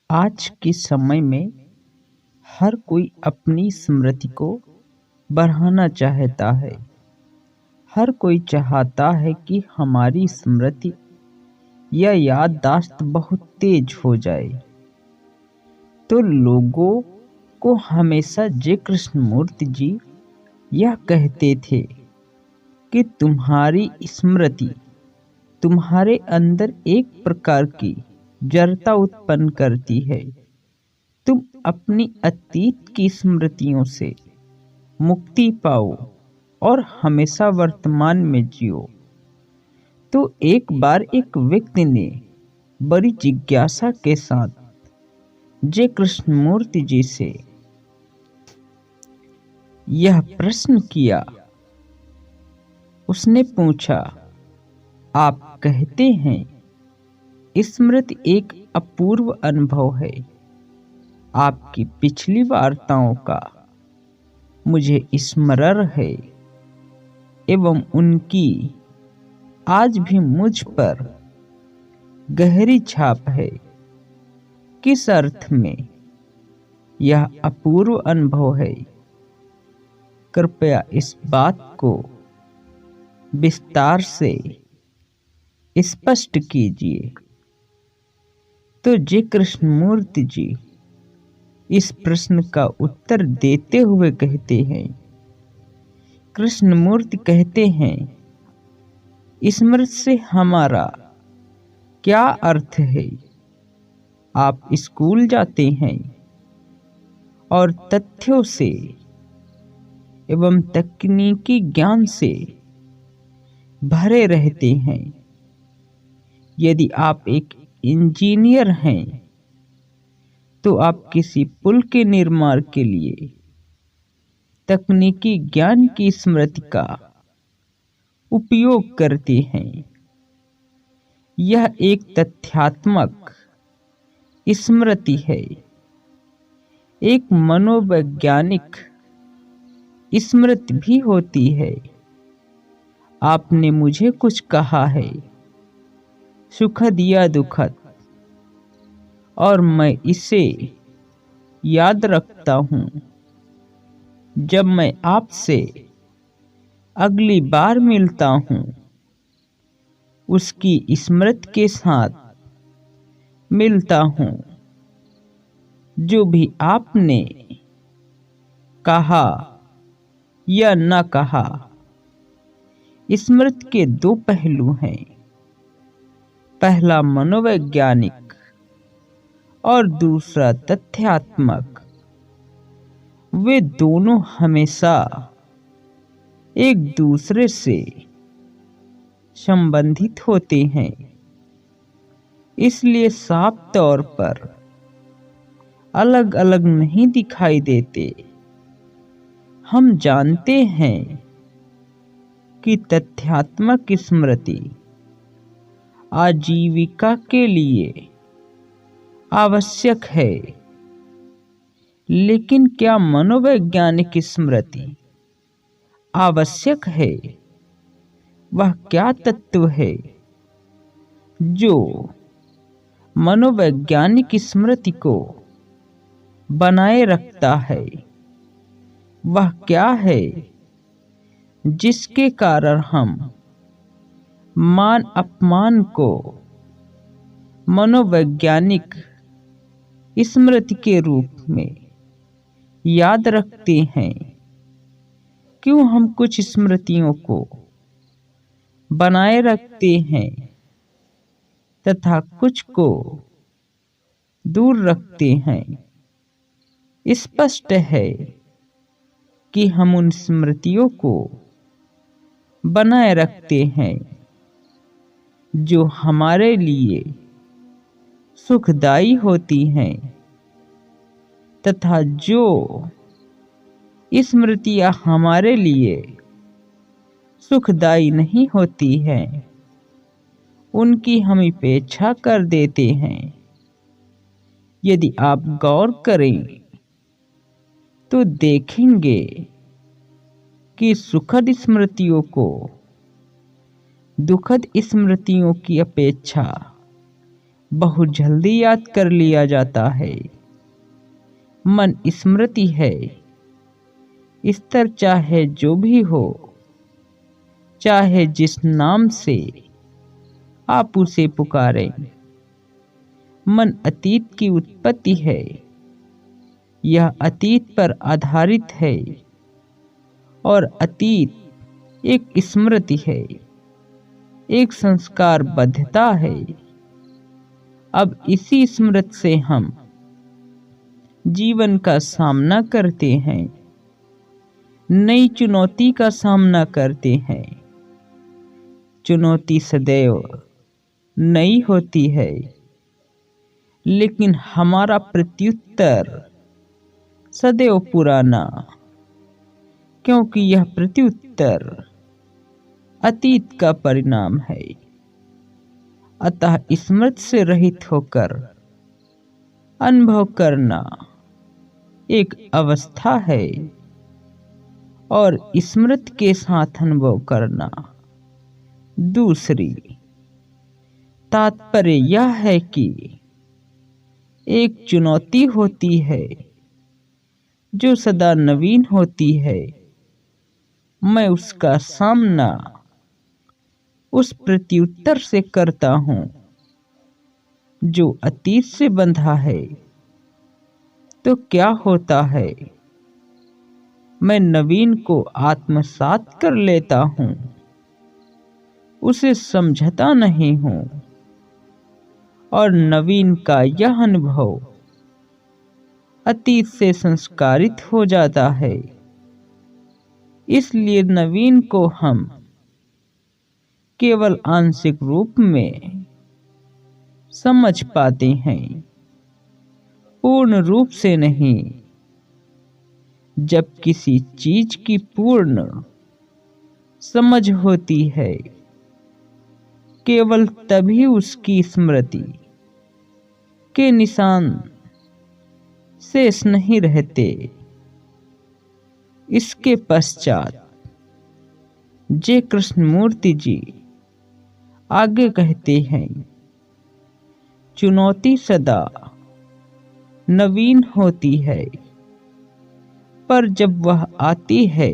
आज के समय में हर कोई अपनी स्मृति को बढ़ाना चाहता है। हर कोई चाहता है कि हमारी स्मृति या याददाश्त बहुत तेज हो जाए। तो लोगों को हमेशा जय कृष्णमूर्ति जी यह कहते थे कि तुम्हारी स्मृति तुम्हारे अंदर एक प्रकार की जड़ता उत्पन्न करती है। तुम अपनी अतीत की स्मृतियों से मुक्ति पाओ और हमेशा वर्तमान में जियो। तो एक बार एक व्यक्ति ने बड़ी जिज्ञासा के साथ जय कृष्णमूर्ति जी से यह प्रश्न किया। उसने पूछा, आप कहते हैं स्मृति एक अपूर्व अनुभव है। आपकी पिछली वार्ताओं का मुझे स्मरण है एवं उनकी आज भी मुझ पर गहरी छाप है। किस अर्थ में यह अपूर्व अनुभव है? कृपया इस बात को विस्तार से स्पष्ट कीजिए। तो जय कृष्णमूर्ति जी इस प्रश्न का उत्तर देते हुए कहते हैं, कृष्णमूर्ति कहते हैं, स्मृति से हमारा क्या अर्थ है? आप स्कूल जाते हैं और तथ्यों से एवं तकनीकी ज्ञान से भरे रहते हैं। यदि आप एक इंजीनियर हैं तो आप किसी पुल के निर्माण के लिए तकनीकी ज्ञान की स्मृति का उपयोग करते हैं। यह एक तथ्यात्मक स्मृति है। एक मनोवैज्ञानिक स्मृति भी होती है। आपने मुझे कुछ कहा है, सुखद या दुखद, और मैं इसे याद रखता हूँ। जब मैं आपसे अगली बार मिलता हूँ, उसकी स्मृति के साथ मिलता हूँ। जो भी आपने कहा या न कहा, स्मृति के दो पहलू हैं। पहला मनोवैज्ञानिक और दूसरा तथ्यात्मक। वे दोनों हमेशा एक दूसरे से संबंधित होते हैं, इसलिए साफ तौर पर अलग अलग नहीं दिखाई देते। हम जानते हैं कि तथ्यात्मक स्मृति आजीविका के लिए आवश्यक है, लेकिन क्या मनोवैज्ञानिक स्मृति आवश्यक है? वह क्या तत्व है जो मनोवैज्ञानिक स्मृति को बनाए रखता है? वह क्या है जिसके कारण हम मान अपमान को मनोवैज्ञानिक स्मृति के रूप में याद रखते हैं? क्यों हम कुछ स्मृतियों को बनाए रखते हैं तथा कुछ को दूर रखते हैं? स्पष्ट है कि हम उन स्मृतियों को बनाए रखते हैं जो हमारे लिए सुखदायी होती हैं, तथा जो स्मृतियां हमारे लिए सुखदायी नहीं होती हैं, उनकी हम उपेक्षा कर देते हैं। यदि आप गौर करें तो देखेंगे कि सुखद स्मृतियों को दुखद स्मृतियों की अपेक्षा बहुत जल्दी याद कर लिया जाता है। मन स्मृति है। स्तर चाहे जो भी हो, चाहे जिस नाम से आप उसे पुकारें, मन अतीत की उत्पत्ति है। यह अतीत पर आधारित है और अतीत एक स्मृति है, एक संस्कार बद्धता है। अब इसी स्मृति से हम जीवन का सामना करते हैं, नई चुनौती का सामना करते हैं। चुनौती सदैव नई होती है, लेकिन हमारा प्रत्युत्तर सदैव पुराना, क्योंकि यह प्रत्युत्तर अतीत का परिणाम है। अतः स्मृति से रहित होकर अनुभव करना एक अवस्था है और स्मृति के साथ अनुभव करना दूसरी। तात्पर्य यह है कि एक चुनौती होती है जो सदा नवीन होती है। मैं उसका सामना उस प्रत्युत्तर से करता हूं जो अतीत से बंधा है। तो क्या होता है, मैं नवीन को आत्मसात कर लेता हूं, उसे समझता नहीं हूं और नवीन का यह अनुभव अतीत से संस्कारित हो जाता है। इसलिए नवीन को हम केवल आंशिक रूप में समझ पाते हैं, पूर्ण रूप से नहीं। जब किसी चीज की पूर्ण समझ होती है, केवल तभी उसकी स्मृति के निशान शेष नहीं रहते। इसके पश्चात जे कृष्णमूर्ति जी आगे कहते हैं, चुनौती सदा नवीन होती है, पर जब वह आती है,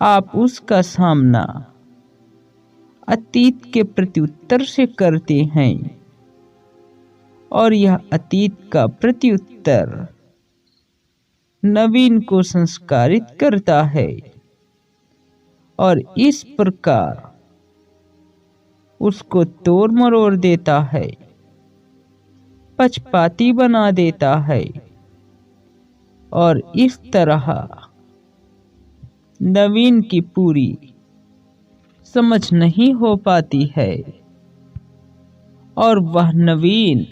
आप उसका सामना अतीत के प्रत्युत्तर से करते हैं और यह अतीत का प्रत्युत्तर नवीन को संस्कारित करता है और इस प्रकार उसको तोड़ मरोड़ देता है, पक्षपाती बना देता है और इस तरह नवीन की पूरी समझ नहीं हो पाती है और वह नवीन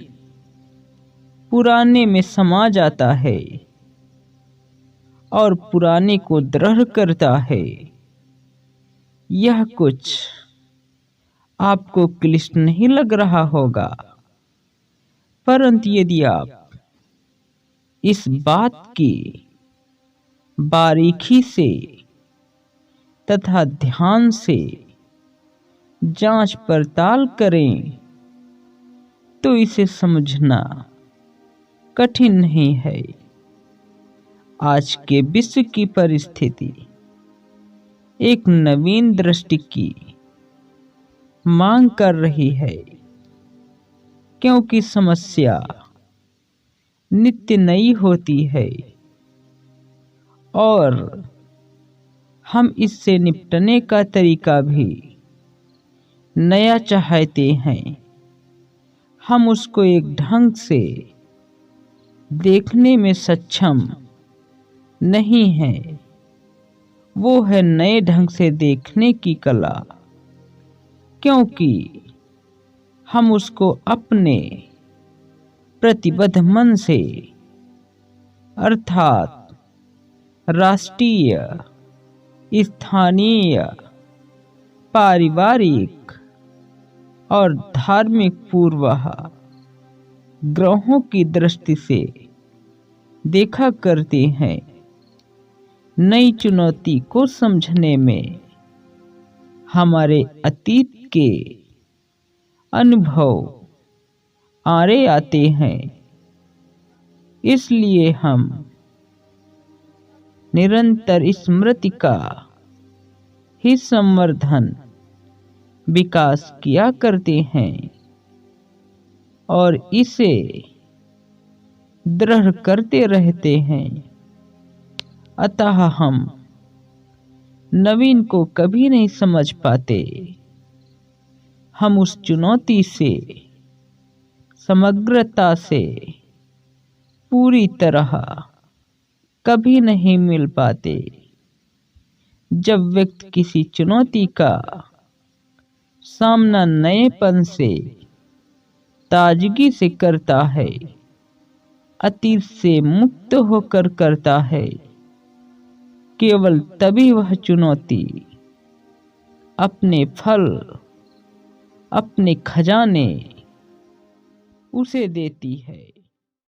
पुराने में समा जाता है और पुराने को दृढ़ करता है। यह कुछ आपको क्लिष्ट नहीं लग रहा होगा, परंतु यदि आप इस बात की बारीकी से तथा ध्यान से जांच पड़ताल करें तो इसे समझना कठिन नहीं है। आज के विश्व की परिस्थिति एक नवीन दृष्टि की मांग कर रही है, क्योंकि समस्या नित्य नई होती है और हम इससे निपटने का तरीका भी नया चाहते हैं। हम उसको एक ढंग से देखने में सक्षम नहीं हैं। वो है नए ढंग से देखने की कला, क्योंकि हम उसको अपने प्रतिबद्ध मन से अर्थात राष्ट्रीय, स्थानीय, पारिवारिक और धार्मिक पूर्वाग्रहों की दृष्टि से देखा करते हैं। नई चुनौती को समझने में हमारे अतीत के अनुभव आरे आते हैं। इसलिए हम निरंतर स्मृति का ही संवर्धन विकास किया करते हैं और इसे दृढ़ करते रहते हैं। अतः हम नवीन को कभी नहीं समझ पाते। हम उस चुनौती से समग्रता से पूरी तरह कभी नहीं मिल पाते। जब व्यक्ति किसी चुनौती का सामना नएपन से, ताजगी से करता है, अतीत से मुक्त होकर करता है, केवल तभी वह चुनौती अपने फल, अपने खजाने उसे देती है।